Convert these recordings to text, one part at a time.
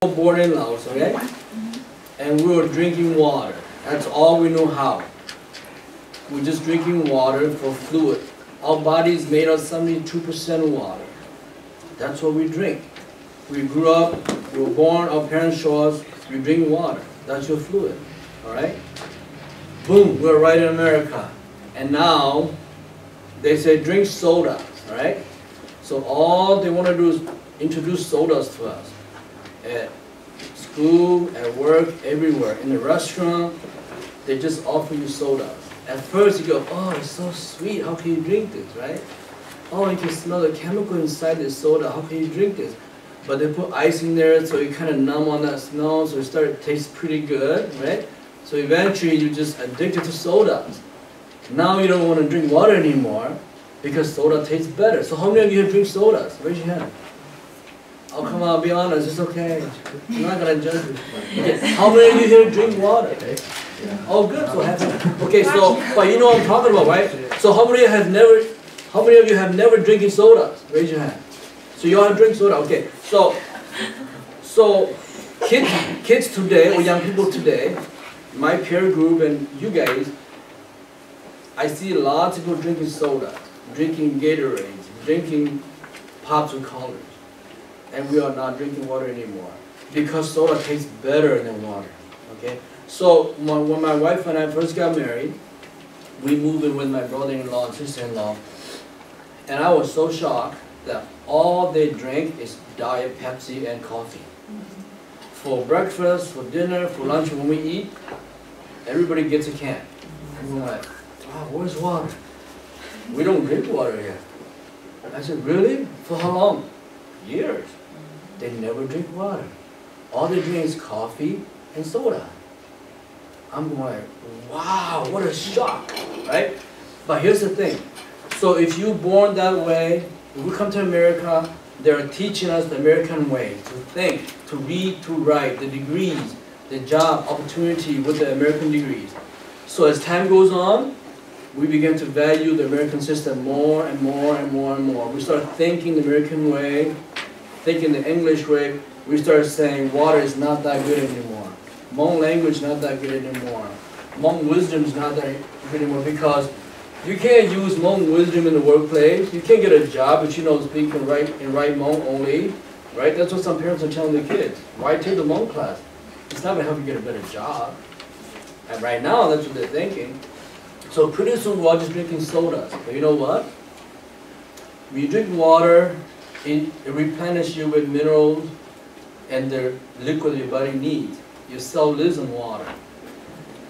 born in Laos, okay? And we were drinking water. That's all we know how. We're just drinking water for fluid. Our body is made of 72% water. That's what we drink. We grew up, we were born, our parents show us, you drink water. That's your fluid, all right? Boom, we're right in America. And now, they say drink soda, all right? So all they want to do is introduce sodas to us. At school, at work, everywhere. In the restaurant, they just offer you sodas. At first you go, oh, it's so sweet, how can you drink this, right? Oh, you can smell the chemical inside the soda, how can you drink this? But they put ice in there, so you kind of numb on that smell, so it started to taste pretty good, right? So eventually you're just addicted to sodas. Now you don't want to drink water anymore because soda tastes better. So how many of you here drink sodas? Raise your hand. Oh, come on, be honest, it's okay. I'm not going to judge you. Okay. How many of you here drink water? Oh, good, so happy. Okay, so, but you know what I'm talking about, right? So how many of you have never drinking sodas? Raise your hand. So you all have drink soda, okay. So kids today, or young people today, my peer group and you guys, I see lots of people drinking soda, drinking Gatorades, drinking pops with colors. And we are not drinking water anymore because soda tastes better than water, okay? So when my wife and I first got married, we moved in with my brother-in-law and sister-in-law, and I was so shocked that all they drink is Diet Pepsi and coffee. For breakfast, for dinner, for lunch, when we eat, everybody gets a can. And we're like, wow, where's water? We don't drink water here. I said, really? For how long? Years. They never drink water. All they drink is coffee and soda. I'm like, wow, what a shock, right? But here's the thing. So if you're born that way, if we come to America, they're teaching us the American way to think, to read, to write, the degrees, the job opportunity with the American degrees. So as time goes on, we begin to value the American system more and more and more and more. We start thinking the American way, thinking the English way. We start saying water is not that good anymore. Hmong language is not that good anymore. Hmong wisdom is not that good anymore because you can't use Hmong wisdom in the workplace. You can't get a job if you know speak and write Hmong only, right? That's what some parents are telling their kids. Why take the Hmong class? It's not going to help you get a better job. And right now, that's what they're thinking. So pretty soon, we're all just drinking sodas. But you know what? When you drink water, it replenishes you with minerals and the liquid your body needs. Your cell lives in water.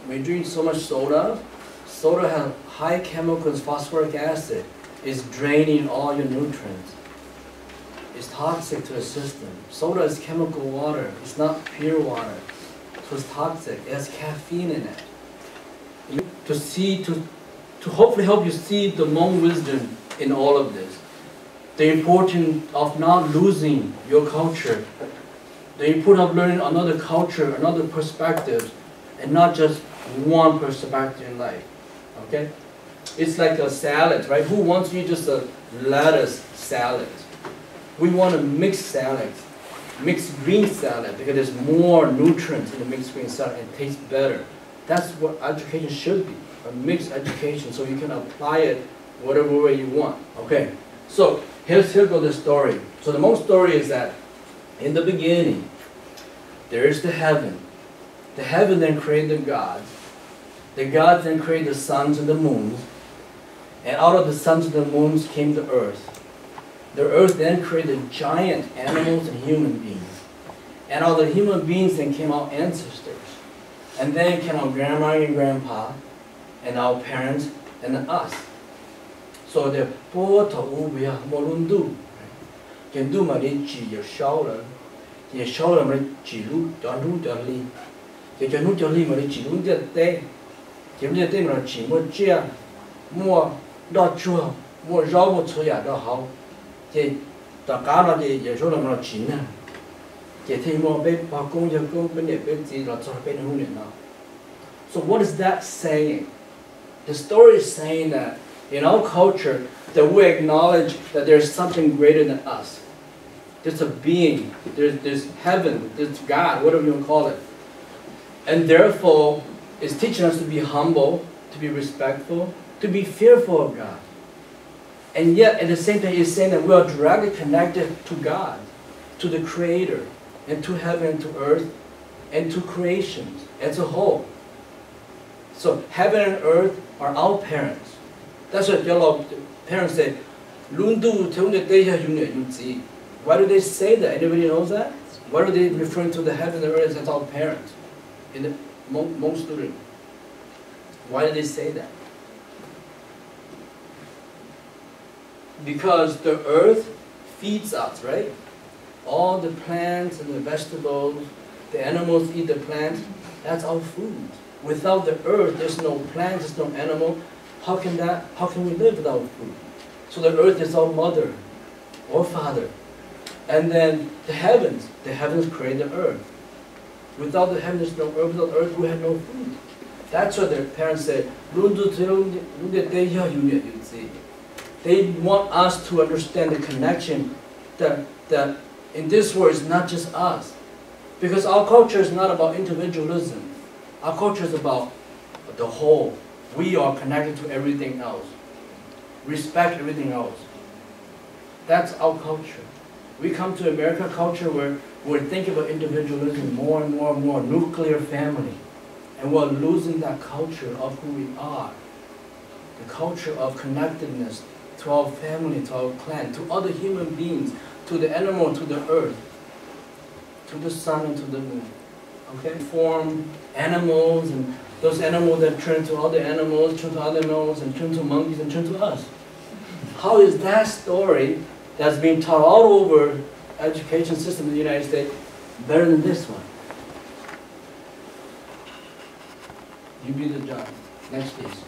When you drink so much soda, soda has high chemicals, phosphoric acid. It's draining all your nutrients. It's toxic to the system. Soda is chemical water. It's not pure water. So it's toxic. It has caffeine in it. To hopefully help you see the Hmong wisdom in all of this. The importance of not losing your culture. The importance of learning another culture, another perspective, and not just one perspective in life. Okay? It's like a salad, right? Who wants to eat just a lettuce salad? We want a mixed salad, mixed green salad, because there's more nutrients in the mixed green salad and it tastes better. That's what education should be, a mixed education, so you can apply it whatever way you want. Okay, so here goes the story. So the Hmong story is that in the beginning, there is the heaven. The heaven then created the gods. The gods then created the suns and the moons. And out of the suns and the moons came the earth. The earth then created giant animals and human beings. And out of the human beings then came our ancestors. And then came our grandma and grandpa, and our parents, and then us. So the po to we are molundu. Can do my chi your shoulder. Your shoulder my chilu, don't do jolly. You can do jolly my chilu that day. Give me a thing on chi more chia, more dot chua, more job to ya the how. The Ghana, the shoulder my china. So what is that saying? The story is saying that in our culture that we acknowledge that there's something greater than us. There's a being. There's heaven. There's God, whatever you want to call it. And therefore, it's teaching us to be humble, to be respectful, to be fearful of God. And yet, at the same time, it's saying that we are directly connected to God, to the Creator, and to heaven and to earth, and to creations as a whole. So heaven and earth are our parents. That's what your parents say. Why do they say that? Anybody knows that? Why are they referring to the heaven and earth as our parents? In the Hmong student. Why do they say that? Because the earth feeds us, right? All the plants and the vegetables, the animals eat the plants, that's our food. Without the earth, there's no plants, there's no animal. How can we live without food? So the earth is our mother or father. And then the heavens create the earth. Without the heavens, there's no earth. Without earth, we have no food. That's what their parents say. They want us to understand the connection that in this world it's not just us. Because our culture is not about individualism. Our culture is about the whole. We are connected to everything else. Respect everything else. That's our culture. We come to American culture where we're thinking about individualism more and more and more, nuclear family. And we're losing that culture of who we are. The culture of connectedness to our family, to our clan, to other human beings, to the animal, to the earth, to the sun and to the moon. Okay? Form animals, and those animals that turn to other animals, turn to other animals, and turn to monkeys, and turn to us. How is that story that's being taught all over education system in the United States better than this one? You be the judge. Next, please.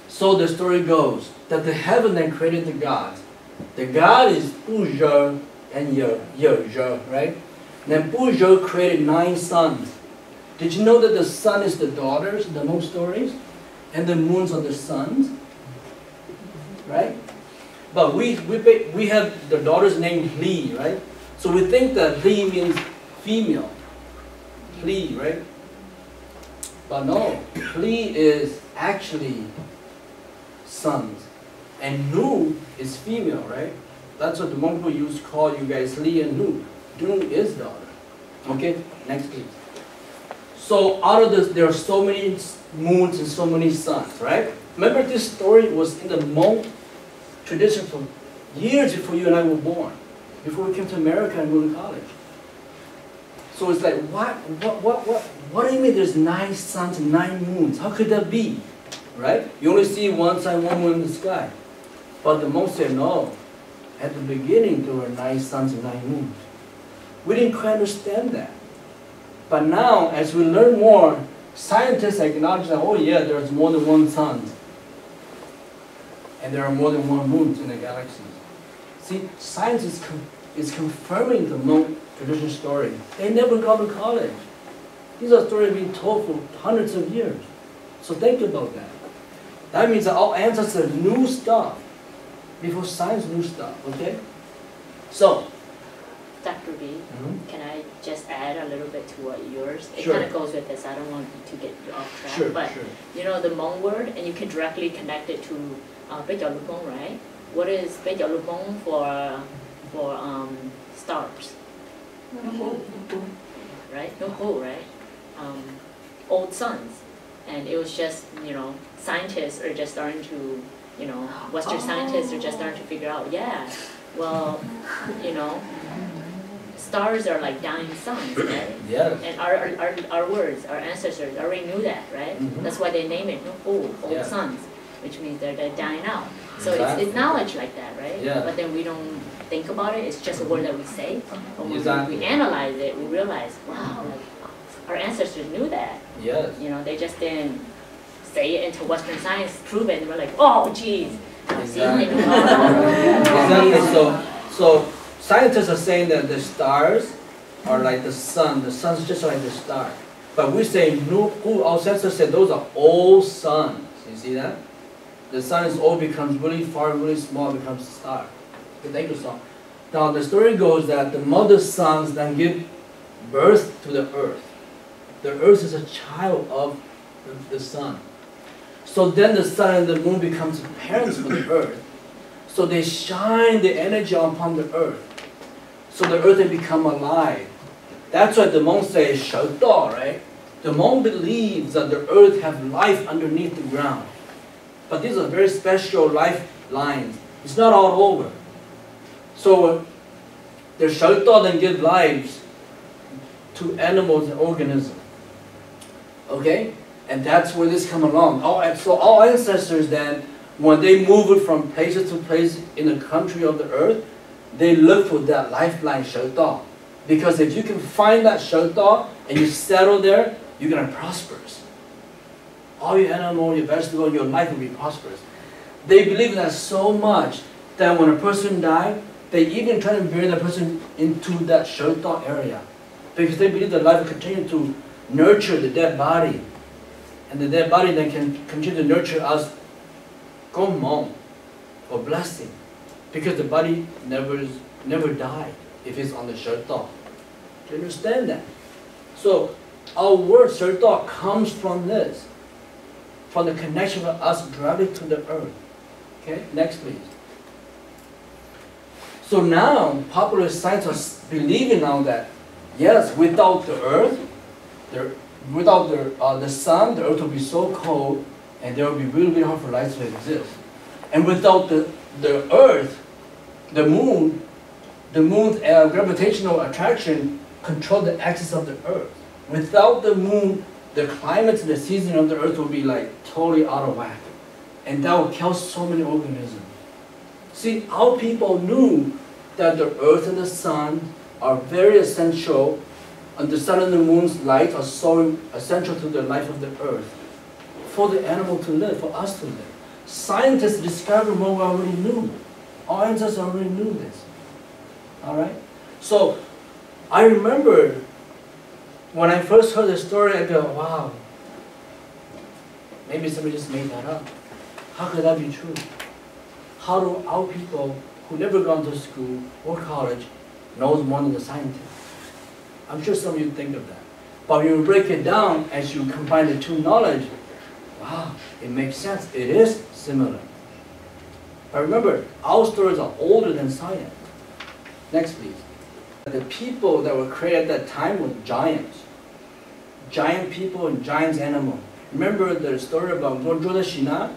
So the story goes that the heaven then created the gods. The god is Puzhe and Ye, right? And then Puzhe created 9 sons. Did you know that the sun is the daughters in the Hmong stories? And the moons are the sons? Right? But we have the daughters named Li, right? So we think that Li means female. Li, right? But no, Li is actually sons. And Nu is female, right? That's what the Hmong people used to call you guys Li and Nu. Nu is daughter. Okay, next please. So out of this, there are so many moons and so many suns, right? Remember this story was in the Hmong tradition for years before you and I were born. Before we came to America and went to college. So it's like, what do you mean there's 9 suns and 9 moons? How could that be? Right? You only see one sun, one moon in the sky. But the Hmong said, no. At the beginning, there were 9 suns and 9 moons. We didn't quite understand that. But now, as we learn more, scientists acknowledge that, oh yeah, there's more than 1 sun. And there are more than 1 moon in the galaxy. See, science is confirming the Hmong tradition story. They never gone to college. These are stories being told for hundreds of years. So think about that. That means that our ancestors knew stuff before science knew stuff, okay? So, Dr. B, can I just add a little bit to what yours? It Sure. kind of goes with this. I don't want to get you off track. Sure, but sure. you know the Hmong word, and you can directly connect it to Beit Lupong, right? What is Beit Lupong for stars? Right? No ho, right? Old suns. And it was just, you know, scientists are just starting to, you know, Western scientists are just starting to figure out, yeah, well, you know, stars are like dying suns, right? Yeah. And our words, our ancestors already knew that, right? That's why they name it old Yeah. suns, which means they're dying out. So Exactly. it's knowledge like that, right? Yeah. But then we don't think about it. It's just a word that we say. But when Exactly. we analyze it, we realize, wow, like, our ancestors knew that. Yes. You know, they just didn't say it into Western science, prove it, and we're like, oh, geez. Exactly. See, they know. Exactly. So scientists are saying that the stars are like the sun. The sun's just like the star. But we say no. Our ancestors said those are old suns. You see that? The sun is old, becomes really far, really small, becomes a star. Okay, thank you, sir. Now the story goes that the mother's sons then give birth to the earth. The earth is a child of the sun. So then the sun and the moon becomes parents for the earth. So they shine the energy upon the earth. So the earth will become alive. That's why the Hmong say, 手道, right? The Hmong believes that the earth has life underneath the ground. But these are very special lifelines. It's not all over. So the 手道 then give lives to animals and organisms. Okay? And that's where this come along. So our ancestors then, when they moved from places to place in the country of the earth, they look for that lifeline 手道. Because if you can find that 手道 and you settle there, you're going to prosper. All your animal, your vegetable, your life will be prosperous. They believe that so much that when a person dies, they even try to bury that person into that 手道 area. Because they believe that life will continue to nurture the dead body. And the dead body then can continue to nurture us Hmong, or blessing. Because the body never died if it's on the 手道. Do you understand that? So our word 手道 comes from this. From the connection of us directly to the earth. Okay, next please. So now, popular science is believing now that, yes, without the earth, without the sun, the earth will be so cold, and there will be really, really hard for life to exist. And without the earth, the moon's gravitational attraction control the axis of the earth. Without the moon, the climate and the season of the earth will be like totally out of whack. And that will kill so many organisms. See, our people knew that the earth and the sun are very essential, and the sun and the moon's light are so essential to the life of the earth. For the animal to live, for us to live. Scientists discovered what we already knew. Our ancestors already knew this. Alright? So, I remember when I first heard the story, I go, wow, maybe somebody just made that up. How could that be true? How do our people who never gone to school or college knows more than the scientists? I'm sure some of you think of that. But when you break it down, as you combine the two knowledge, wow, it makes sense. It is similar. But remember, our stories are older than science. Next, please. The people that were created at that time were giants. Giant people and giant animals. Remember the story about Gonzalo Shina?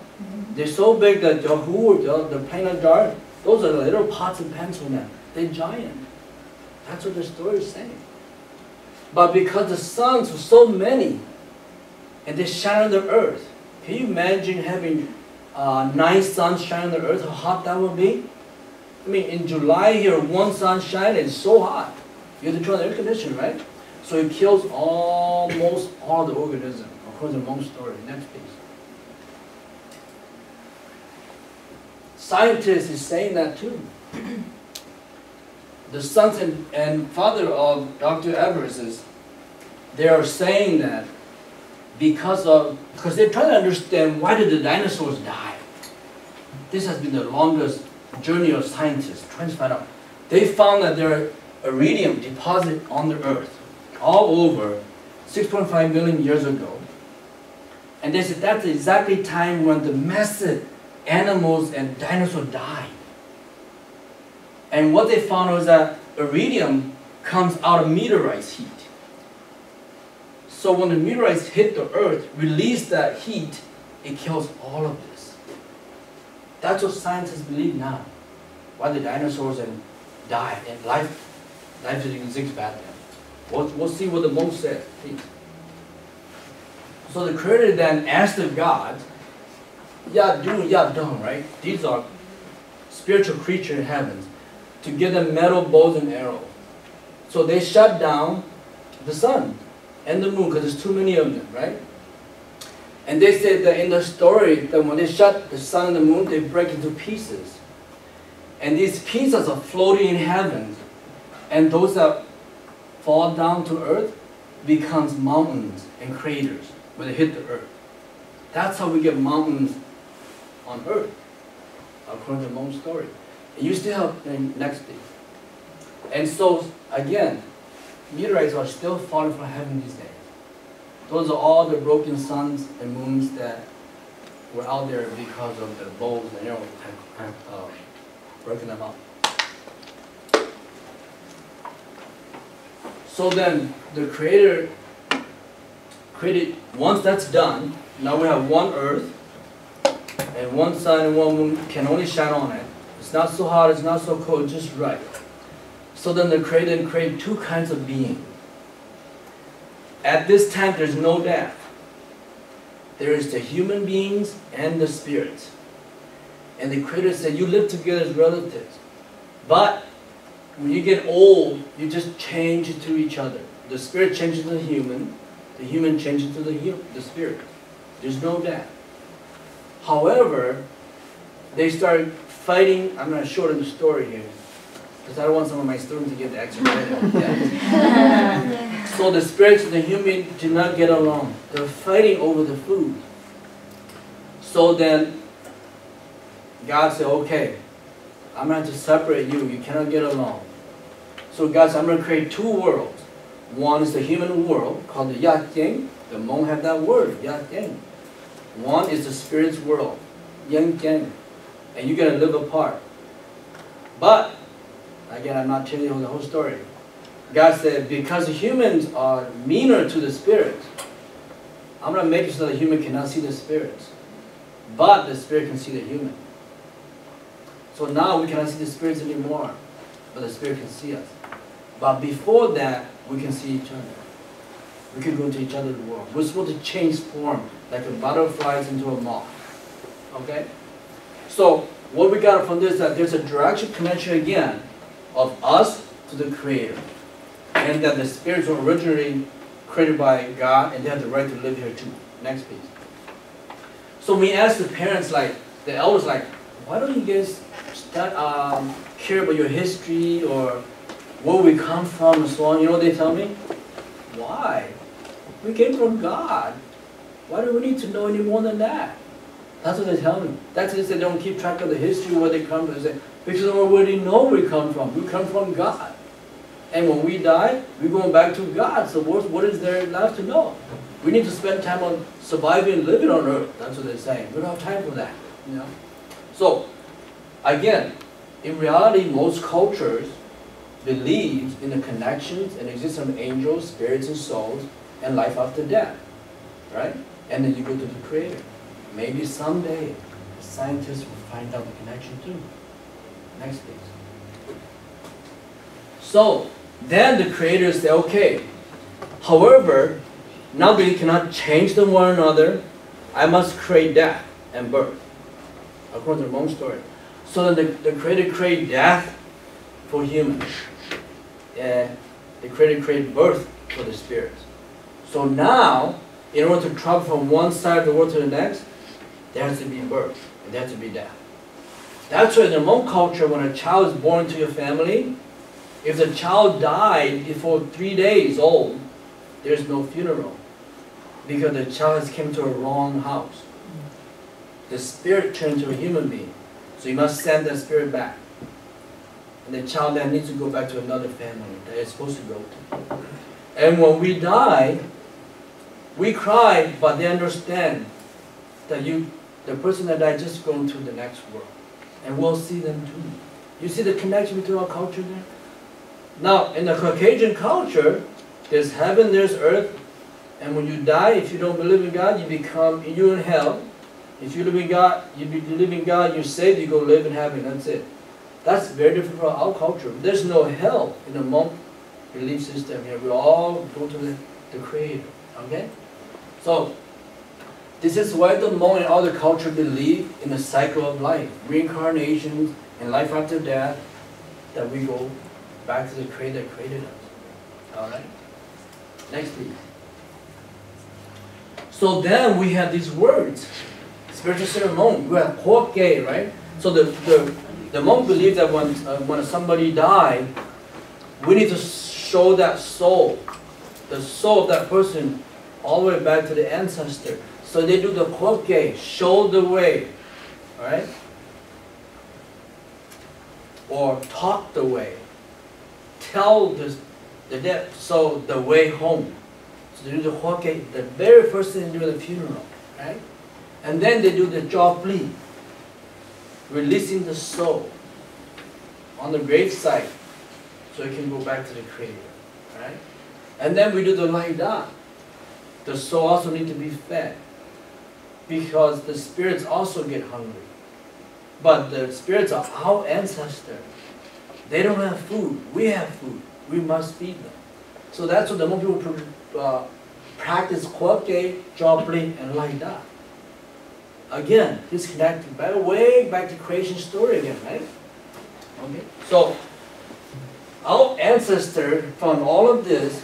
They're so big that the planet jar, those are the little pots and pans for them. They're giant. That's what the story is saying. But because the suns were so many, and they shine on the earth, can you imagine having 9 suns shine on the earth, how hot that would be? I mean, in July here, one sun shining is so hot. You have to turn on the air conditioner, right? So it kills almost all the organisms, according to Hmong story. Next, please. Scientists is saying that too. The sons and father of Dr. Everest is, they are saying that because they're trying to understand why did the dinosaurs die. This has been the longest journey of scientists trying to find out. They found that there are iridium deposit on the earth all over 6.5 million years ago. And they said that's exactly time when the massive animals and dinosaurs died. And what they found was that iridium comes out of meteorites heat. So when the meteorites hit the earth, release that heat, it kills all of this. That's what scientists believe now. Why the dinosaurs died and life didn't exist back then. We'll see what the monk said, please. So the creator then asked the gods, Yadu, Yadong, right? These are spiritual creatures in heavens, to give them metal bows and arrows. So they shut down the sun and the moon because there's too many of them, right? And they said that in the story that when they shut the sun and the moon, they break into pieces. And these pieces are floating in heaven. And those that fall down to earth becomes mountains and craters when they hit the earth. That's how we get mountains on earth, according to Hmong story. And you still have, next thing. And so, again, meteorites are still falling from heaven these days. Those are all the broken suns and moons that were out there because of the bows and arrows breaking them up. So then, the Creator created, once that's done, now we have one earth, and one sun and one moon can only shine on it. It's not so hot, it's not so cold, just right. So then the Creator created two kinds of beings. At this time, there's no death. There is the human beings and the spirits. And the Creator said, you live together as relatives. But when you get old, you just change to each other. The spirit changes to the human changes to the spirit. There's no death. However, they started fighting. I'm going to shorten the story here, because I don't want some of my students to get the extra credit. Yeah. So the spirits and the human did not get along. They were fighting over the food. So then God said, okay, I'm going to have to separate you. You cannot get along. So God said, I'm going to create two worlds. One is the human world, called the Widening. The Hmong have that word, Widening. One is the spirit's world, Yang Yang. And you're going to live apart. But, again, I'm not telling you the whole story. God said, because humans are meaner to the spirits, I'm going to make it so the human cannot see the spirits. But the spirit can see the human. So now we cannot see the spirits anymore, but the spirit can see us. But before that, we can see each other. We can go into each other's world. We're supposed to change form, like a butterfly into a moth. Okay? So, what we got from this is that there's a direct connection again of us to the Creator. And that the spirits were originally created by God, and they have the right to live here too. Next piece. So we ask the parents, like, the elders, like, why don't you guys care about your history or where we come from and so on? You know what they tell me? Why? We came from God. Why do we need to know any more than that? That's what they tell me. That's why they don't keep track of the history, where they come from. They say, because we already know where we come from. We come from God. And when we die, we're going back to God. So what is there left to know? We need to spend time on surviving and living on earth. That's what they're saying. We don't have time for that. You know? So, again, in reality, most cultures believe in the connections and existence of angels, spirits, and souls, and life after death. Right? And then you go to the Creator. Maybe someday, scientists will find out the connection too. Next please. So, then the Creator said, okay, however, now that you cannot change them one another, I must create death and birth. According to the Hmong story. So then the Creator created death for humans. And the Creator created birth for the spirits. So now, in order to travel from one side of the world to the next, there has to be birth and there has to be death. That's why in the Hmong culture, when a child is born into your family, if the child died before 3 days old, there's no funeral. Because the child has come to a wrong house. The spirit turned to a human being. So you must send that spirit back. And the child then needs to go back to another family that it's supposed to go to. And when we die, we cry, but they understand that the person that died just going to the next world. And we'll see them too. You see the connection between our culture there? Now, in the Caucasian culture, there's heaven, there's earth, and when you die, if you don't believe in God, you're in hell. If you live in God, you're saved, you go live in heaven, that's it. That's very different from our culture. There's no hell in the Hmong belief system here. We all go to the Creator, okay? So, this is why the Hmong and other cultures believe in the cycle of life, reincarnations, and life after death, that we go back to the Creator that created us. Alright? Next please. So then we have these words. Spiritual center Hmong. We have Crosse, right? So the Hmong believe that when somebody died, we need to show that soul, the soul of that person, all the way back to the ancestor. So they do the Crosse, show the way, alright? Or talk the way, tell the dead so the way home. So they do the Hoke, the very first thing they do at the funeral, right? And then they do the Jopli, releasing the soul on the gravesite so it can go back to the Creator, right? And then we do the Laida. The soul also needs to be fed because the spirits also get hungry. But the spirits are our ancestors. They don't have food. We have food. We must feed them. So that's what the Hmong people practice Hoke, Jopli, and Laida. Again, this connected way back to creation story again, right? Okay. So our ancestors, from all of this,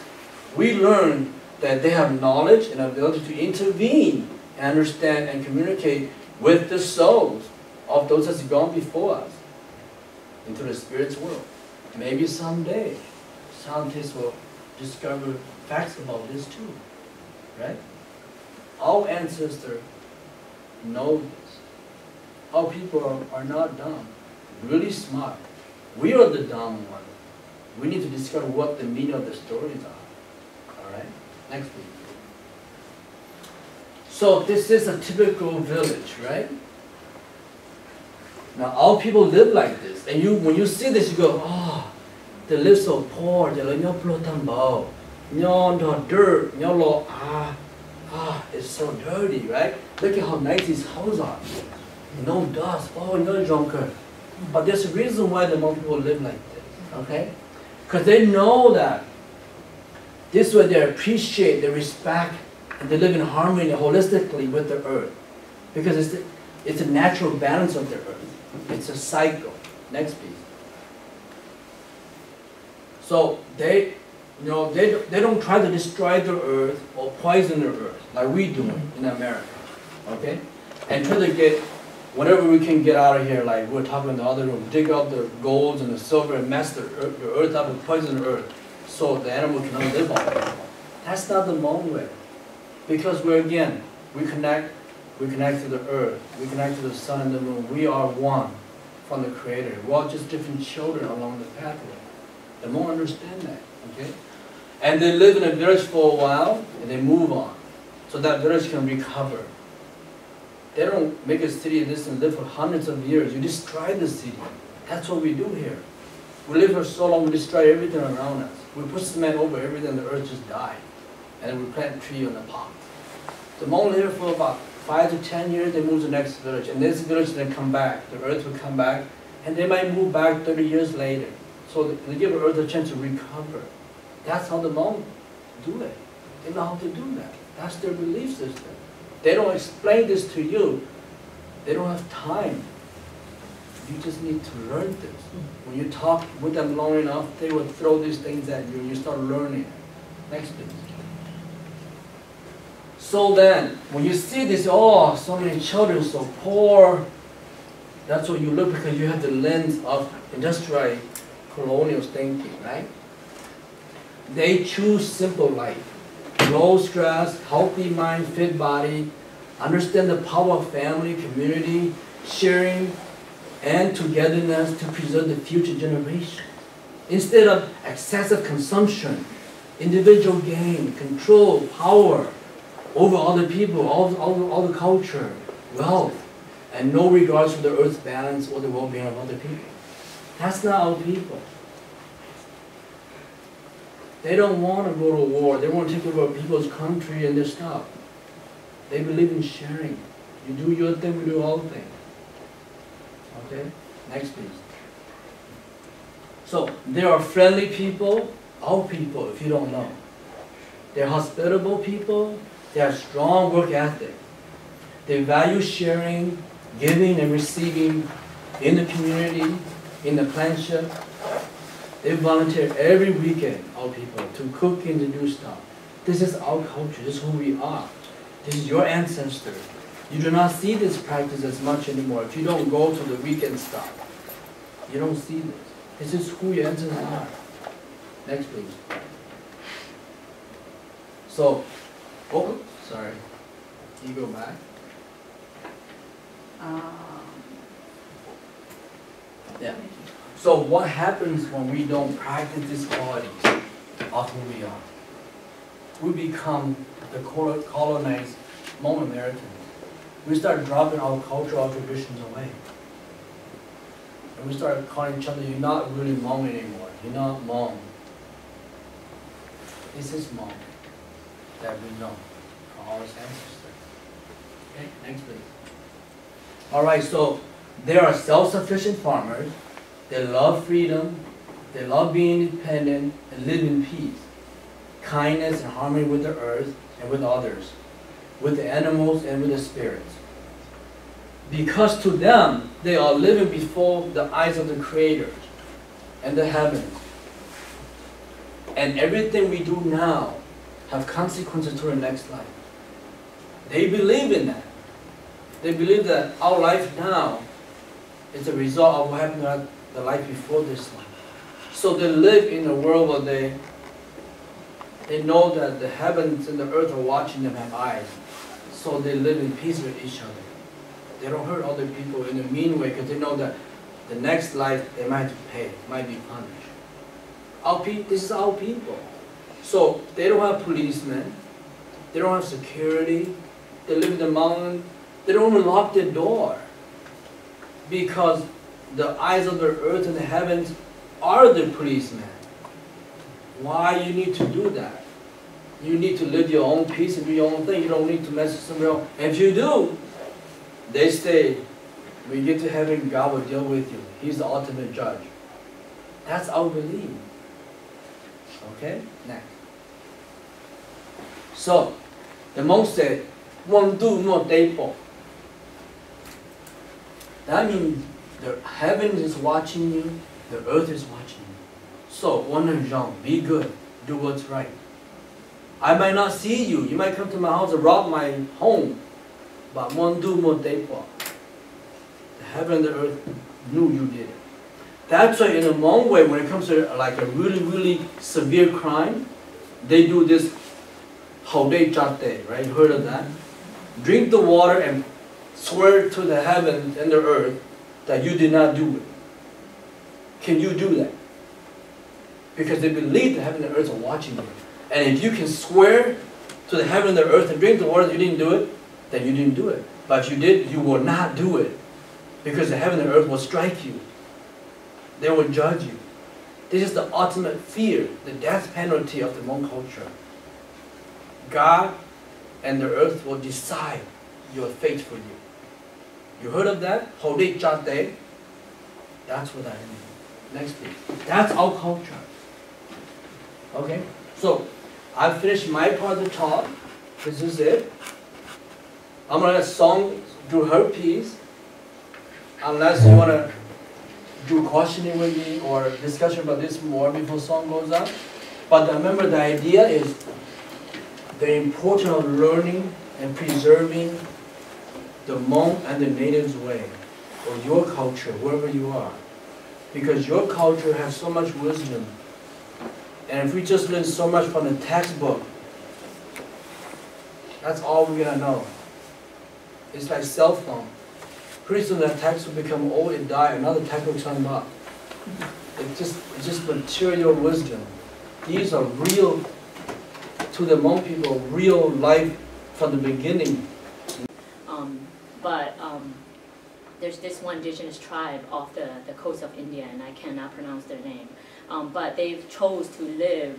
we learn that they have knowledge and ability to intervene and understand and communicate with the souls of those that's gone before us into the spirit's world. Maybe someday scientists will discover facts about this too, right? Our ancestors know this. Our people are not dumb, really smart. We are the dumb ones. We need to discover what the meaning of the stories are. All right? Next please. So this is a typical village, right? Now our people live like this, and when you see this, you go, oh, they live so poor. They live dirt, it's so dirty, right? Look at how nice these houses are. No dust, no junker. But there's a reason why the Hmong people live like this, okay? Because they know that this way they appreciate, they respect, and they live in harmony holistically with the earth. Because it's a natural balance of the earth. It's a cycle. Next please. So they don't try to destroy the earth or poison the earth like we do in America, okay? And try to get whatever we can get out of here, like we're talking in the other room, dig up the golds and the silver and mess the earth up and poison the earth so the animal cannot live on it. That's not the Hmong way. Because we connect to the earth, we connect to the sun and the moon. We are one from the Creator. We're all just different children along the pathway. The Hmong understand that, okay? And they live in a village for a while, and they move on. So that village can recover. They don't make a city in this and live for hundreds of years. You destroy the city. That's what we do here. We live for so long, we destroy everything around us. We put cement over everything, and the earth just dies. And then we plant a tree on the pot. The Hmong live for about 5 to 10 years, they move to the next village. And this village then come back. The earth will come back. And they might move back 30 years later. So they give the earth a chance to recover. That's how the Hmong do it. They know how to do that. That's their belief system. They don't explain this to you. They don't have time. You just need to learn this. When you talk with them long enough, they will throw these things at you and you start learning. Next please. So then, when you see this, oh, so many children so poor, that's what you look because you have the lens of industrial colonial thinking, right? They choose simple life. Low stress, healthy mind, fit body, understand the power of family, community, sharing, and togetherness to preserve the future generation. Instead of excessive consumption, individual gain, control, power over other people, all the culture, wealth, and no regards for the earth's balance or the well-being of other people. That's not our people. They don't want to go to war. They want to take over people's country and their stuff. They believe in sharing. You do your thing, we do our thing. Okay? Next please. So, they are friendly people, our people, if you don't know. They're hospitable people. They have strong work ethic. They value sharing, giving and receiving in the community, in the clanship. They volunteer every weekend, our people, to cook and to do stuff. This is our culture. This is who we are. This is your ancestors. You do not see this practice as much anymore. If you don't go to the weekend stuff, you don't see this. This is who your ancestors are. Next, please. So, oh, sorry. Can you go back? Yeah. So what happens when we don't practice these qualities of who we are? We become the colonized Hmong Americans. We start dropping our cultural traditions away. And we start calling each other, you're not really Hmong anymore. You're not Hmong. This is Hmong that we know from our ancestors. Okay, next please. All right, so they are self-sufficient farmers. They love freedom. They love being independent and live in peace, kindness and harmony with the earth and with others, with the animals and with the spirits. Because to them, they are living before the eyes of the Creator and the heavens. And everything we do now have consequences to the next life. They believe in that. They believe that our life now is a result of what happened to the life before this life. So they live in a world where they know that the heavens and the earth are watching them, have eyes. So they live in peace with each other. They don't hurt other people in a mean way because they know that the next life they might have to pay, might be punished. This is our people. So they don't have policemen. They don't have security. They live in the mountain. They don't even lock their door because the eyes of the earth and the heavens are the policemen. Why you need to do that? You need to live your own peace and do your own thing. You don't need to mess with somebody else. And if you do, they say, when you get to heaven, God will deal with you. He's the ultimate judge. That's our belief. Okay? Next. So, the monk said, "One do more table." That means the heaven is watching you, the earth is watching you. So, one and Jean, be good, do what's right. I might not see you. You might come to my house and rob my home. But one do more table. The heaven and the earth knew you did it. That's why in a Hmong way, when it comes to like a really, really severe crime, they do this Hode Chate, right? You heard of that? Drink the water and swear to the heavens and the earth that you did not do it. Can you do that? Because they believe the heaven and the earth are watching you. And if you can swear to the heaven and the earth and drink the water that you didn't do it, then you didn't do it. But if you did, you will not do it. Because the heaven and earth will strike you. They will judge you. This is the ultimate fear, the death penalty of the Hmong culture. God and the earth will decide your fate for you. You heard of that? Hode Chate. That's what I mean. Next please. That's our culture. Okay? So, I've finished my part of the talk. This is it. I'm going to let Song do her piece. Unless you want to do questioning with me or discussion about this more before Song goes up. But remember, the idea is the importance of learning and preserving the Hmong and the natives' way, or your culture, wherever you are. Because your culture has so much wisdom. And if we just learn so much from the textbook, that's all we're going to know. It's like cell phone. Pretty soon that text will become old and die, another text will come up. It's just material wisdom. These are real, to the Hmong people, real life from the beginning. There's this one indigenous tribe off the coast of India, and I cannot pronounce their name. But they've chose to live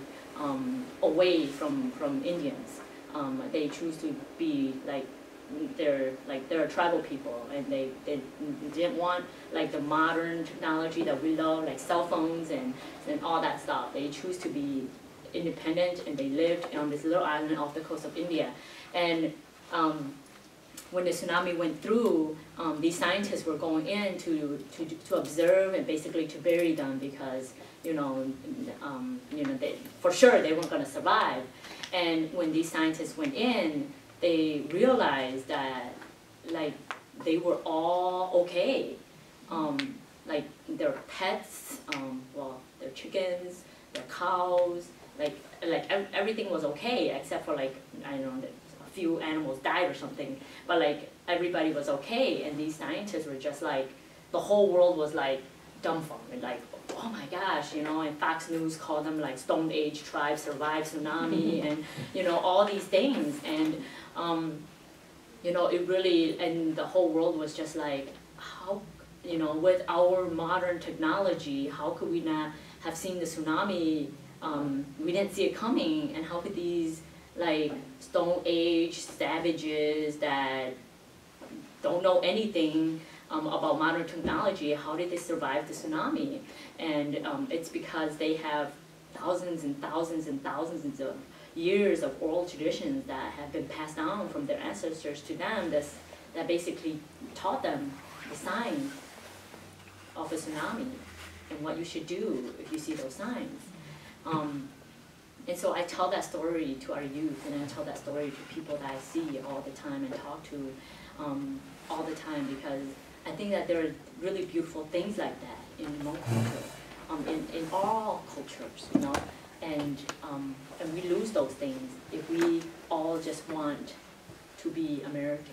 away from Indians. They choose to be they're a tribal people, and they didn't want like the modern technology that we love, like cell phones and all that stuff. They choose to be independent, and they lived on this little island off the coast of India. And when the tsunami went through, these scientists were going in to observe and basically to bury them because for sure they weren't going to survive. And when these scientists went in, they realized that like they were all okay. Like their pets, their chickens, their cows, like everything was okay except for like I don't know, a few animals died or something. But like everybody was okay, and these scientists were just like, the whole world was like dumbfounded, like, oh my gosh, you know, and Fox News called them like Stone Age tribes survived tsunami and, you know, all these things. And, you know, it really, and the whole world was just like, how, you know, with our modern technology, how could we not have seen the tsunami? We didn't see it coming, and how could these like Stone Age savages that don't know anything about modern technology, how did they survive the tsunami? And it's because they have thousands and thousands and thousands of years of oral traditions that have been passed down from their ancestors to them that basically taught them the signs of a tsunami and what you should do if you see those signs. And so I tell that story to our youth, and I tell that story to people that I see all the time and talk to all the time, because I think that there are really beautiful things like that in Hmong culture, in all cultures, you know, and we lose those things if we all just want to be Americans,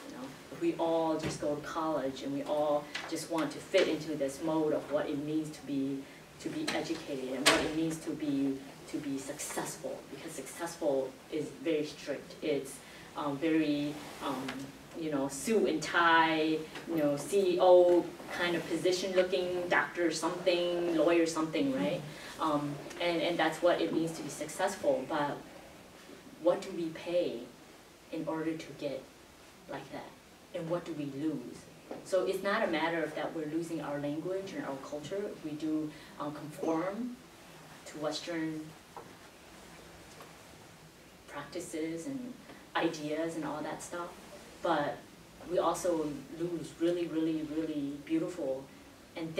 you know, if we all just go to college and we all just want to fit into this mode of what it means to be educated and what it means to be successful, because successful is very strict. It's very you know, suit and tie, you know, CEO kind of position looking, doctor something, lawyer something, right? And that's what it means to be successful. But what do we pay in order to get like that? And what do we lose? So it's not a matter of that we're losing our language and our culture if we do conform to Western practices and ideas and all that stuff. But we also lose really, really, really beautiful and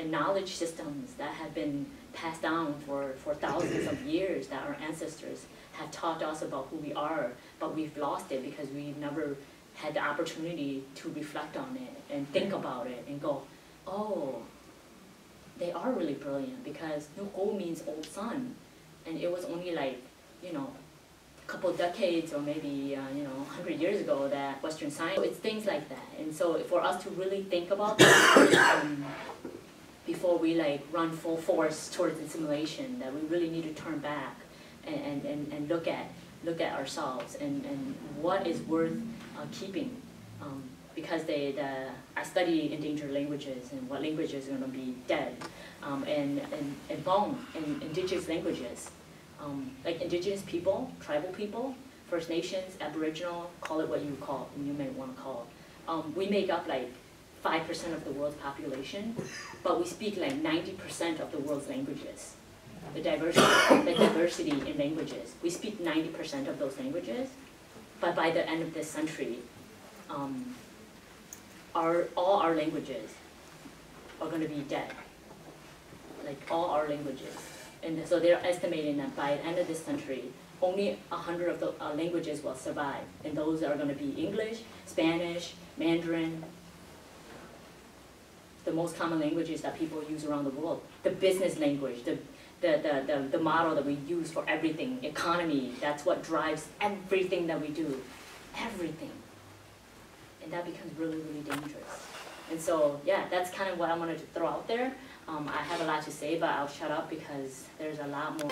knowledge systems that have been passed down for thousands of years, that our ancestors have taught us about who we are, but we've lost it because we've never had the opportunity to reflect on it and think about it and go, oh, they are really brilliant, because Nuko means old sun, and it was only like, you know, a couple decades or maybe, you know, 100 years ago that Western science, so it's things like that. And so for us to really think about that before we like run full force towards assimilation, that we really need to turn back and look at ourselves and what is worth keeping. Because I study endangered languages and what languages are going to be dead, and Hmong and indigenous languages. Like indigenous people, tribal people, First Nations, Aboriginal, call it what you call, and you may want to call it. We make up like 5% of the world's population, but we speak like 90% of the world's languages. The diversity in languages. We speak 90% of those languages, but by the end of this century, all our languages are going to be dead. Like all our languages. And so they're estimating that by the end of this century, only 100 of the languages will survive. And those are going to be English, Spanish, Mandarin, the most common languages that people use around the world. The business language, the model that we use for everything, economy, that's what drives everything that we do. Everything. And that becomes really, really dangerous. And so, yeah, that's kind of what I wanted to throw out there. I have a lot to say, but I'll shut up because there's a lot more.